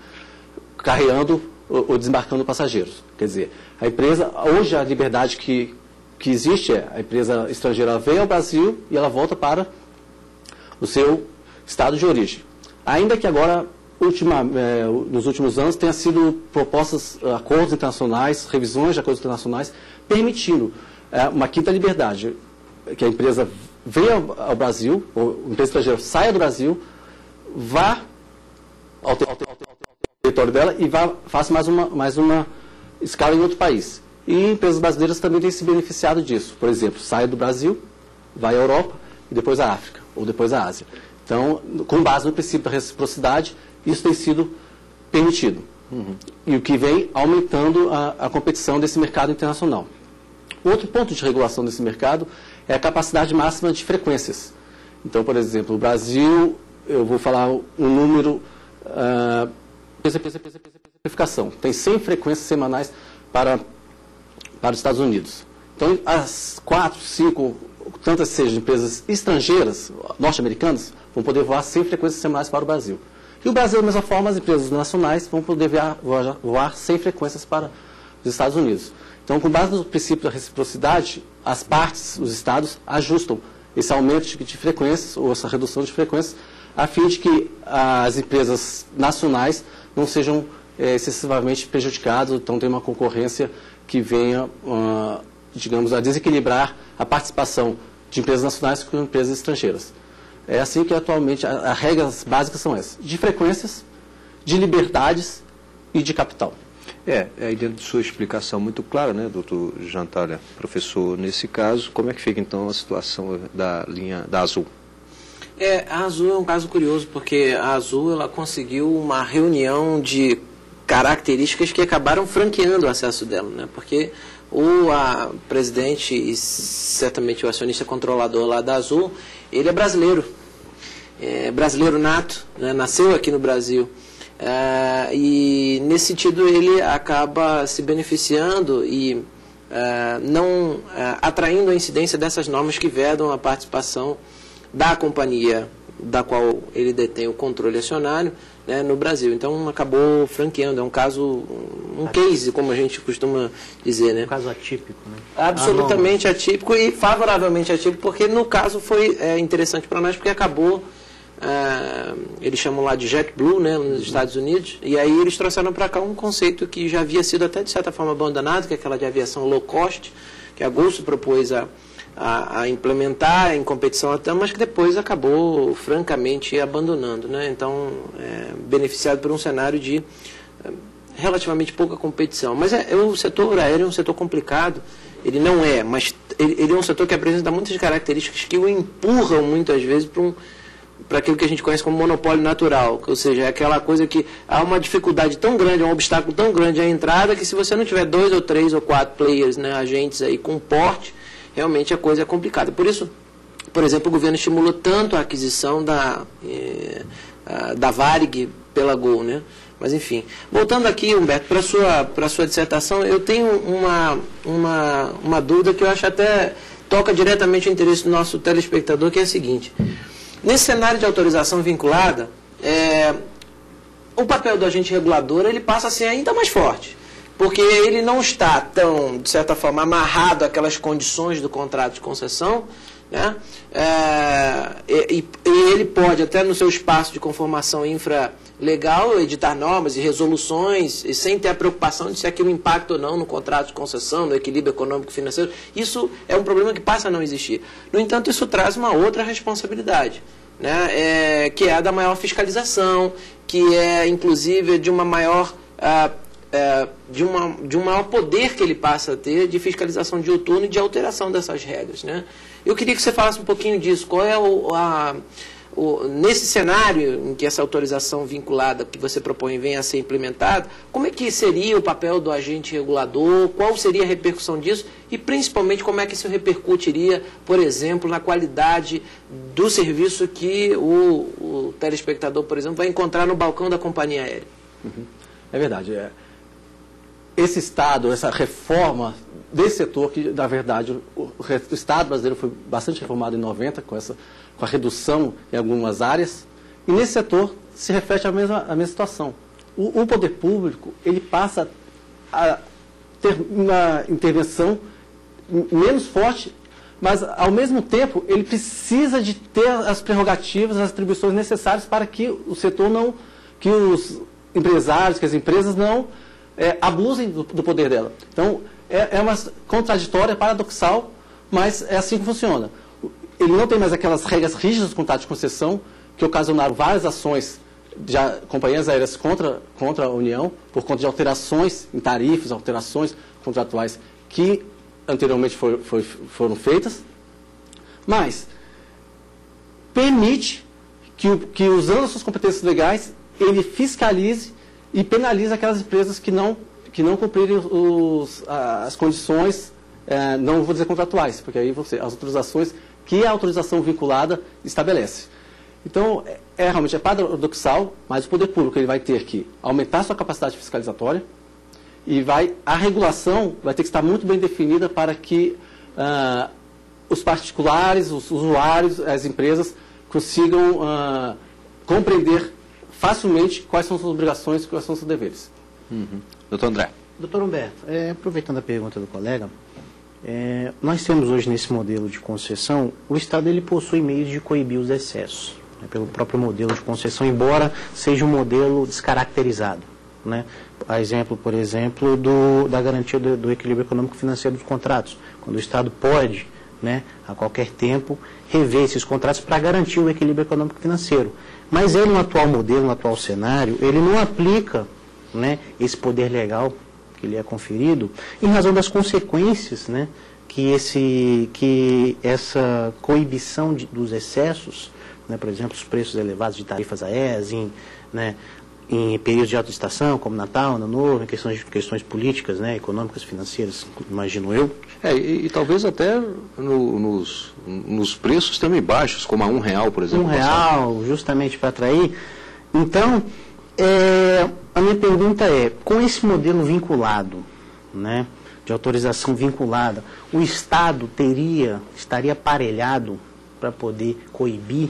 carreando ou desembarcando passageiros. Quer dizer, a empresa, hoje a liberdade que existe a empresa estrangeira vem ao Brasil e ela volta para o seu estado de origem. Ainda que agora, nos últimos anos, tenha sido propostas acordos internacionais, revisões de acordos internacionais, permitindo uma quinta liberdade, que a empresa venha ao Brasil, ou a empresa estrangeira saia do Brasil, vá ao território dela e faça mais uma escala em outro país. E empresas brasileiras também têm se beneficiado disso. Por exemplo, sai do Brasil, vai à Europa e depois à África, ou depois à Ásia. Então, com base no princípio da reciprocidade, isso tem sido permitido. E o que vem aumentando a competição desse mercado internacional. Outro ponto de regulação desse mercado é a capacidade máxima de frequências. Então, por exemplo, o Brasil, eu vou falar um número... tem 100 frequências semanais para os Estados Unidos. Então, as 4, 5, tantas sejam empresas estrangeiras, norte-americanas, vão poder voar 100 frequências semanais para o Brasil. E o Brasil, da mesma forma, as empresas nacionais vão poder voar 100 frequências para os Estados Unidos. Então, com base no princípio da reciprocidade, as partes, os estados, ajustam esse aumento de frequências ou essa redução de frequências a fim de que as empresas nacionais não sejam excessivamente prejudicadas, então tem uma concorrência que venha, digamos, a desequilibrar a participação de empresas nacionais com empresas estrangeiras. É assim que atualmente as regras básicas são essas, de frequências, de liberdades e de capital. Aí dentro de sua explicação muito clara, né, doutor Jantalha, professor, nesse caso, como é que fica então a situação da linha da Azul? A Azul é um caso curioso, porque a Azul ela conseguiu uma reunião de características que acabaram franqueando o acesso dela, né? Porque a presidente e certamente o acionista controlador lá da Azul, ele é brasileiro, brasileiro nato, né? Nasceu aqui no Brasil. E nesse sentido ele acaba se beneficiando e não atraindo a incidência dessas normas que vedam a participação da companhia da qual ele detém o controle acionário, né, no Brasil. Então acabou franqueando, é um caso, um case, como a gente costuma dizer, né? Um caso atípico, né? Absolutamente atípico e favoravelmente atípico, porque no caso foi interessante para nós, porque acabou, eles chamam lá de JetBlue, né, nos Estados Unidos, e aí eles trouxeram para cá um conceito que já havia sido até de certa forma abandonado, que é aquela de aviação low cost, que a Gol se propôs a implementar em competição até, mas que depois acabou francamente abandonando, né? Então, beneficiado por um cenário de relativamente pouca competição. Mas o setor aéreo é um setor complicado, ele não é, mas ele é um setor que apresenta muitas características que o empurram muitas vezes para aquilo que a gente conhece como monopólio natural, ou seja, é aquela coisa que há uma dificuldade tão grande, um obstáculo tão grande à entrada, que se você não tiver 2 ou 3 ou 4 players, né, agentes aí com porte, realmente a coisa é complicada. Por isso, por exemplo, o governo estimulou tanto a aquisição da Varig pela Gol, né? Mas enfim, voltando aqui, Humberto, para a sua dissertação, eu tenho uma dúvida que eu acho até toca diretamente o interesse do nosso telespectador, que é a seguinte: nesse cenário de autorização vinculada, o papel do agente regulador ele passa a ser ainda mais forte, porque ele não está tão, de certa forma, amarrado àquelas condições do contrato de concessão, né? E ele pode, até no seu espaço de conformação infralegal, editar normas e resoluções, e sem ter a preocupação de se aquilo impacta ou não no contrato de concessão, no equilíbrio econômico e financeiro. Isso é um problema que passa a não existir. No entanto, isso traz uma outra responsabilidade, né? Que é a da maior fiscalização, que é, inclusive, de uma maior... de um maior poder que ele passa a ter de fiscalização diuturna e de alteração dessas regras, né? Eu queria que você falasse um pouquinho disso. Qual é nesse cenário em que essa autorização vinculada que você propõe venha a ser implementada, como é que seria o papel do agente regulador, qual seria a repercussão disso e, principalmente, como é que isso repercutiria, por exemplo, na qualidade do serviço que o telespectador, por exemplo, vai encontrar no balcão da companhia aérea? É verdade. Esse Estado, essa reforma desse setor, que na verdade o Estado brasileiro foi bastante reformado em 90, com a redução em algumas áreas, e nesse setor se reflete a mesma situação. O poder público ele passa a ter uma intervenção menos forte, mas ao mesmo tempo ele precisa de ter as prerrogativas, as atribuições necessárias para que o setor que os empresários, que as empresas não abusem do poder dela. Então, é uma contraditória, paradoxal, mas é assim que funciona. Ele não tem mais aquelas regras rígidas do contrato de concessão, que ocasionaram várias ações de companhias aéreas contra a União, por conta de alterações em tarifas, alterações contratuais que anteriormente foram feitas, mas permite que usando as suas competências legais, ele fiscalize e penaliza aquelas empresas que não cumprirem as condições, não vou dizer contratuais, porque aí as autorizações que a autorização vinculada estabelece. Então, realmente paradoxal, mas o poder público ele vai ter que aumentar sua capacidade fiscalizatória e a regulação vai ter que estar muito bem definida para que os particulares, os usuários, as empresas consigam compreender facilmente quais são suas obrigações e quais são seus deveres. Doutor André. Doutor Humberto, aproveitando a pergunta do colega, nós temos hoje nesse modelo de concessão, o Estado ele possui meios de coibir os excessos, né, pelo próprio modelo de concessão, embora seja um modelo descaracterizado, né? A exemplo, por exemplo, da garantia do equilíbrio econômico-financeiro dos contratos, quando o Estado pode, né, a qualquer tempo, rever esses contratos para garantir o equilíbrio econômico-financeiro. Mas ele, no atual modelo, no atual cenário, ele não aplica, né, esse poder legal que lhe é conferido, em razão das consequências, né, que essa coibição dos excessos, né, por exemplo, os preços elevados de tarifas aéreas, em períodos de alta estação, como Natal, Ano Novo, em questões políticas, né, econômicas, financeiras, imagino eu. E talvez até nos preços também baixos, como a R$1, por exemplo. R$1, justamente para atrair. Então, a minha pergunta é, com esse modelo vinculado, né, de autorização vinculada, o Estado estaria aparelhado para poder coibir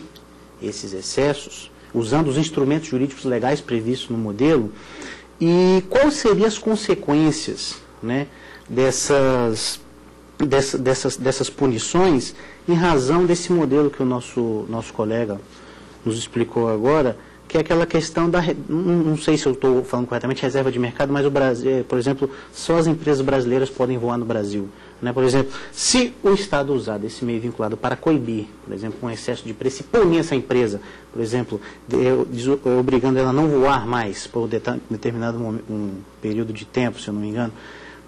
esses excessos, usando os instrumentos jurídicos legais previstos no modelo? E quais seriam as consequências, né, dessas punições em razão desse modelo que o nosso colega nos explicou agora, que é aquela questão da, não sei se eu estou falando corretamente, reserva de mercado, mas o Brasil, por exemplo, só as empresas brasileiras podem voar no Brasil. Né? Por exemplo, se o Estado usar desse meio vinculado para coibir, por exemplo, um excesso de preço e punir essa empresa, por exemplo, obrigando ela a não voar mais por determinado um período de tempo, se eu não me engano,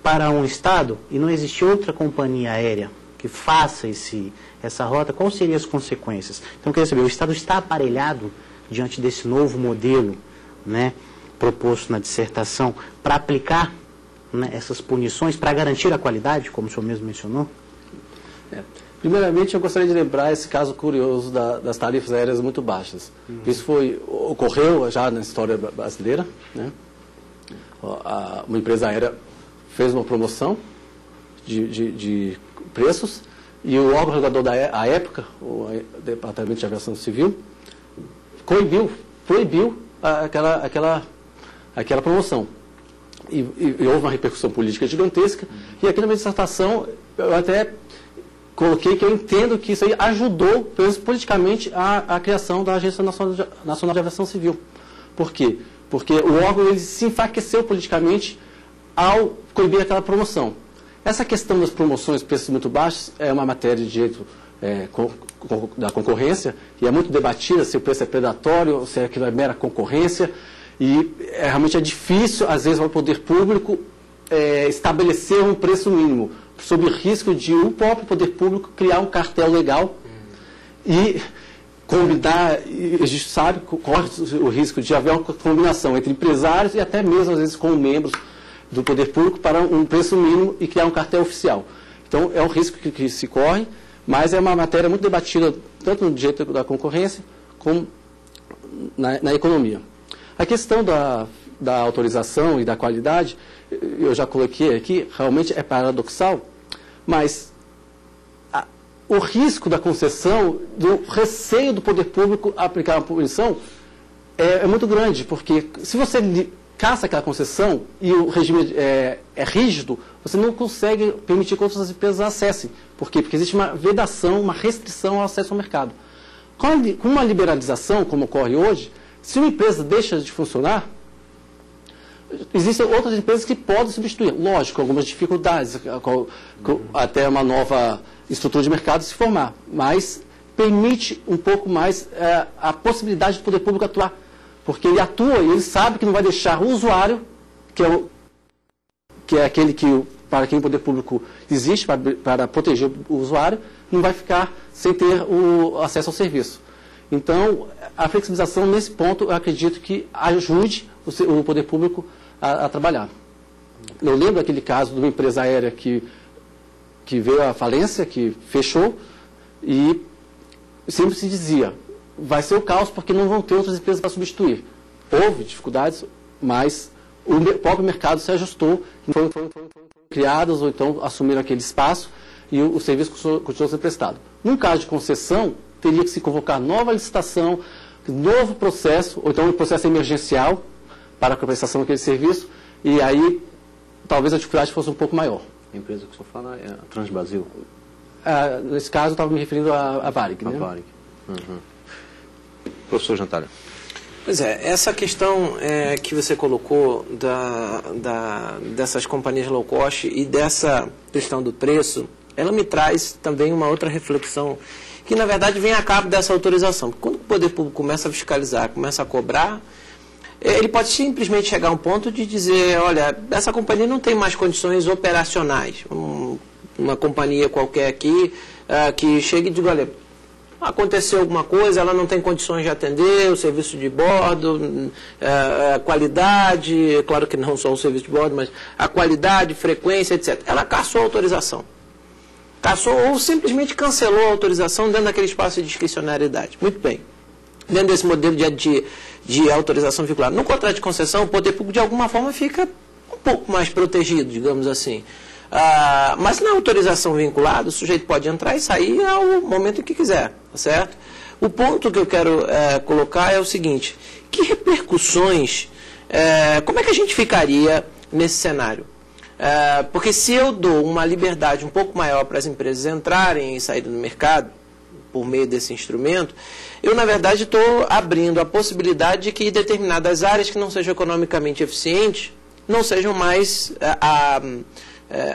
para um Estado, e não existe outra companhia aérea que faça essa rota, quais seriam as consequências? Então, eu queria saber, o Estado está aparelhado diante desse novo modelo, né, proposto na dissertação, para aplicar, né, essas punições, para garantir a qualidade, como o senhor mesmo mencionou? Primeiramente, eu gostaria de lembrar esse caso curioso das tarifas aéreas muito baixas. Isso ocorreu já na história brasileira, né? Uma empresa aérea fez uma promoção de preços e o órgão regulador da época, o Departamento de Aviação Civil, proibiu aquela promoção. E houve uma repercussão política gigantesca. E aqui na minha dissertação eu até coloquei que eu entendo que isso aí ajudou, pelo menos politicamente, a criação da Agência Nacional de Aviação Civil. Por quê? Porque o órgão ele se enfraqueceu politicamente ao coibir aquela promoção. Essa questão das promoções, preços muito baixos, é uma matéria de direito da concorrência, e é muito debatida se o preço é predatório, se aquilo é mera concorrência, e realmente é difícil, às vezes, para o poder público estabelecer um preço mínimo, sob risco de o próprio poder público criar um cartel legal e combinar, e a gente sabe, corre o risco de haver uma combinação entre empresários e até mesmo, às vezes, com membros do poder público para um preço mínimo e criar um cartel oficial. Então, é um risco que se corre, mas é uma matéria muito debatida, tanto no direito da concorrência, como na economia. A questão da autorização e da qualidade, eu já coloquei aqui, realmente é paradoxal, mas o risco da concessão, do receio do poder público aplicar uma punição, é muito grande, porque se você caça aquela concessão e o regime é rígido, você não consegue permitir que outras empresas acessem. Por quê? Porque existe uma vedação, uma restrição ao acesso ao mercado. Com uma liberalização, como ocorre hoje, se uma empresa deixa de funcionar, existem outras empresas que podem substituir. Lógico, algumas dificuldades, até uma nova estrutura de mercado se formar, mas permite um pouco mais a possibilidade do poder público atuar. Porque ele atua e ele sabe que não vai deixar o usuário, que é aquele para quem o poder público existe, para proteger o usuário, não vai ficar sem ter o acesso ao serviço. Então, a flexibilização, nesse ponto, eu acredito que ajude o poder público a trabalhar. Eu lembro daquele caso de uma empresa aérea que veio à falência, que fechou, e sempre se dizia, vai ser o caos porque não vão ter outras empresas para substituir. Houve dificuldades, mas o próprio mercado se ajustou, foram criadas ou então assumiram aquele espaço e o serviço continuou sendo prestado. Num caso de concessão, teria que se convocar nova licitação, novo processo, ou então um processo emergencial para a prestação daquele serviço, e aí talvez a dificuldade fosse um pouco maior. A empresa que o senhor fala é a Transbrasil? Nesse caso, eu estava me referindo à Varig. A Varig. Uhum. Professor Jantalha. Pois é, essa questão que você colocou dessas companhias low cost e dessa questão do preço, ela me traz também uma outra reflexão que, na verdade, vem a cabo dessa autorização. Quando o poder público começa a fiscalizar, começa a cobrar, ele pode simplesmente chegar a um ponto de dizer, olha, essa companhia não tem mais condições operacionais. Uma companhia qualquer aqui que chega e diga, olha, aconteceu alguma coisa, ela não tem condições de atender o serviço de bordo, a qualidade, claro que não só o serviço de bordo, mas a qualidade, frequência, etc. Ela cassou a autorização. Cassou ou simplesmente cancelou a autorização dentro daquele espaço de discricionariedade. Muito bem. Dentro desse modelo de autorização vinculada. No contrato de concessão, o poder público de alguma forma fica um pouco mais protegido, digamos assim. Mas na autorização vinculada, o sujeito pode entrar e sair ao momento que quiser, tá certo? O ponto que eu quero colocar é o seguinte, que repercussões, como é que a gente ficaria nesse cenário? Porque se eu dou uma liberdade um pouco maior para as empresas entrarem e saírem no mercado, por meio desse instrumento, eu, na verdade, estou abrindo a possibilidade de que determinadas áreas que não sejam economicamente eficientes não sejam mais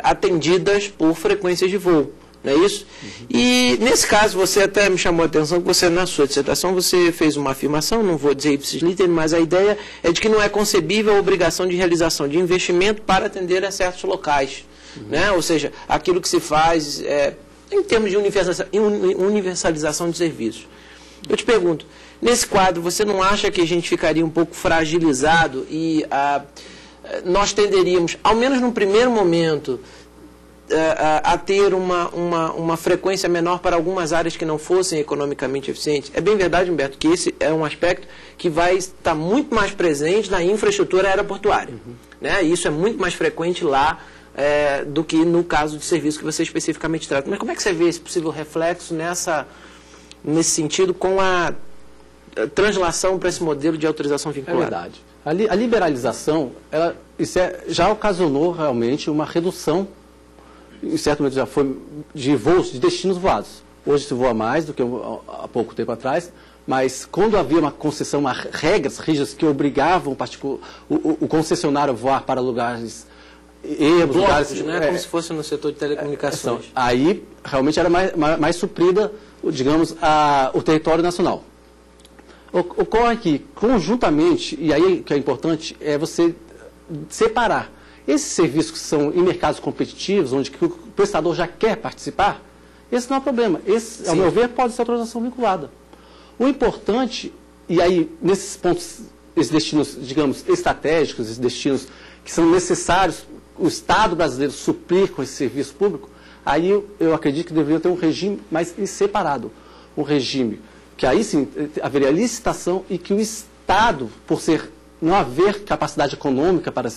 atendidas por frequências de voo, não é isso? Uhum. E, nesse caso, você até me chamou a atenção que você, na sua dissertação, você fez uma afirmação, não vou dizer ipsis literis, mas a ideia é de que não é concebível a obrigação de realização de investimento para atender a certos locais, né? Ou seja, aquilo que se faz em termos de universalização de serviços. Eu te pergunto, nesse quadro, você não acha que a gente ficaria um pouco fragilizado e nós tenderíamos, ao menos num primeiro momento, a ter uma frequência menor para algumas áreas que não fossem economicamente eficientes? É bem verdade, Humberto, que esse é um aspecto que vai estar muito mais presente na infraestrutura aeroportuária. Uhum. Né? Isso é muito mais frequente lá do que no caso de serviço que você especificamente trata. Mas como é que você vê esse possível reflexo nesse sentido com a translação para esse modelo de autorização vinculada? É verdade. A liberalização, já ocasionou realmente uma redução, em certo momento já foi, de voos, de destinos voados. Hoje se voa mais do que há pouco tempo atrás, mas quando havia uma concessão, regras rígidas que obrigavam o concessionário a voar para lugares blocos, lugares, né? Como se fosse no setor de telecomunicações. Aí realmente era mais suprida, digamos, o território nacional. Ocorre que, conjuntamente, e aí que é importante, é você separar esses serviços que são em mercados competitivos, onde o prestador já quer participar, esse não é problema. Esse, ao meu ver, pode ser autorização vinculada. O importante, e aí, nesses pontos, esses destinos, digamos, estratégicos, esses destinos que são necessários, o Estado brasileiro suprir com esse serviço público, aí eu acredito que deveria ter um regime mais separado. Um regime que aí sim haveria licitação e que o Estado, por não haver capacidade econômica para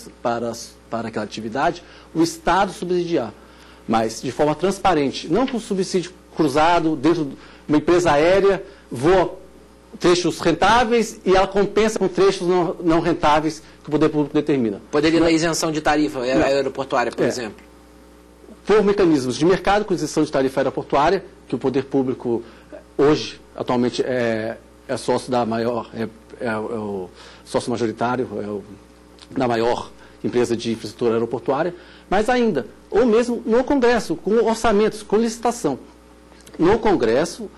aquela atividade, o Estado subsidiar, mas de forma transparente, não com subsídio cruzado dentro de uma empresa aérea, voa trechos rentáveis e ela compensa com trechos não rentáveis que o poder público determina. Poderia na isenção de tarifa aeroportuária, por exemplo? Por mecanismos de mercado, com isenção de tarifa aeroportuária, que o poder público hoje, atualmente, é sócio da maior, é o sócio majoritário, da maior empresa de infraestrutura aeroportuária, mas ainda, ou mesmo no Congresso, com orçamentos, com licitação. No Congresso,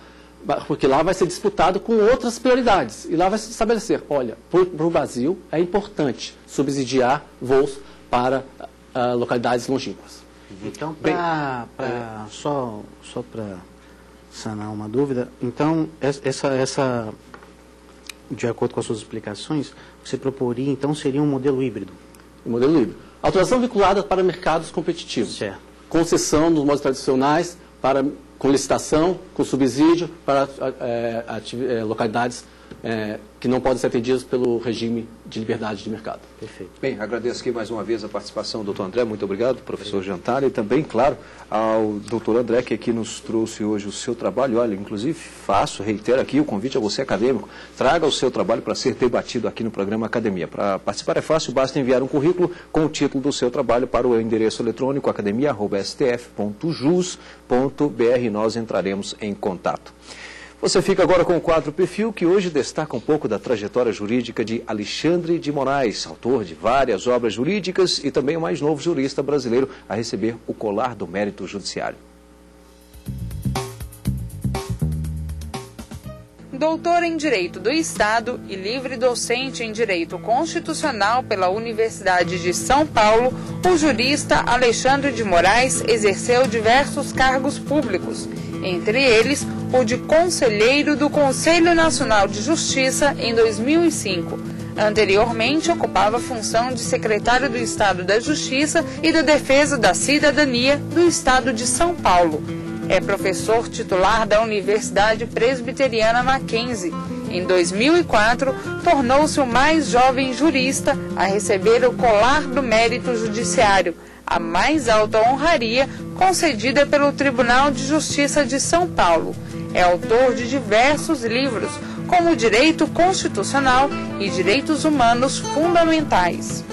porque lá vai ser disputado com outras prioridades. E lá vai se estabelecer, olha, para o Brasil é importante subsidiar voos para localidades longínquas. Então, só para sanar uma dúvida, então, de acordo com as suas explicações, você proporia, então, seria um modelo híbrido? Um modelo híbrido. Autorização vinculada para mercados competitivos. Certo. Concessão nos modos tradicionais, com licitação, com subsídio, para localidades que não podem ser atendidas pelo regime de liberdade de mercado. Perfeito. Bem, agradeço aqui mais uma vez a participação do Dr. André, muito obrigado, professor Jantar, e também, claro, ao Dr. André, que aqui nos trouxe hoje o seu trabalho. Olha, inclusive, reitero aqui o convite a você, acadêmico, traga o seu trabalho para ser debatido aqui no programa Academia. Para participar é fácil, basta enviar um currículo com o título do seu trabalho para o endereço eletrônico academia@stf.jus.br e nós entraremos em contato. Você fica agora com o quadro Perfil, que hoje destaca um pouco da trajetória jurídica de Alexandre de Moraes, autor de várias obras jurídicas e também o mais novo jurista brasileiro a receber o colar do mérito judiciário. Doutor em Direito do Estado e livre docente em Direito Constitucional pela Universidade de São Paulo, o jurista Alexandre de Moraes exerceu diversos cargos públicos, entre eles o de conselheiro do Conselho Nacional de Justiça em 2005. Anteriormente, ocupava a função de secretário do Estado da Justiça e da Defesa da Cidadania do Estado de São Paulo. É professor titular da Universidade Presbiteriana Mackenzie. Em 2004, tornou-se o mais jovem jurista a receber o Colar do Mérito Judiciário, a mais alta honraria concedida pelo Tribunal de Justiça de São Paulo. É autor de diversos livros, como Direito Constitucional e Direitos Humanos Fundamentais.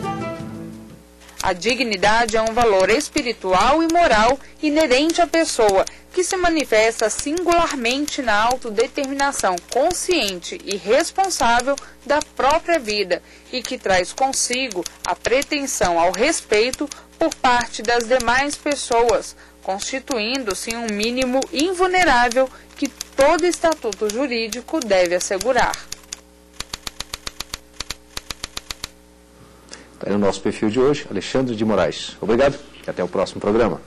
A dignidade é um valor espiritual e moral inerente à pessoa, que se manifesta singularmente na autodeterminação consciente e responsável da própria vida e que traz consigo a pretensão ao respeito por parte das demais pessoas, constituindo-se um mínimo invulnerável que todo estatuto jurídico deve assegurar. Está aí o nosso perfil de hoje, Alexandre de Moraes. Obrigado e até o próximo programa.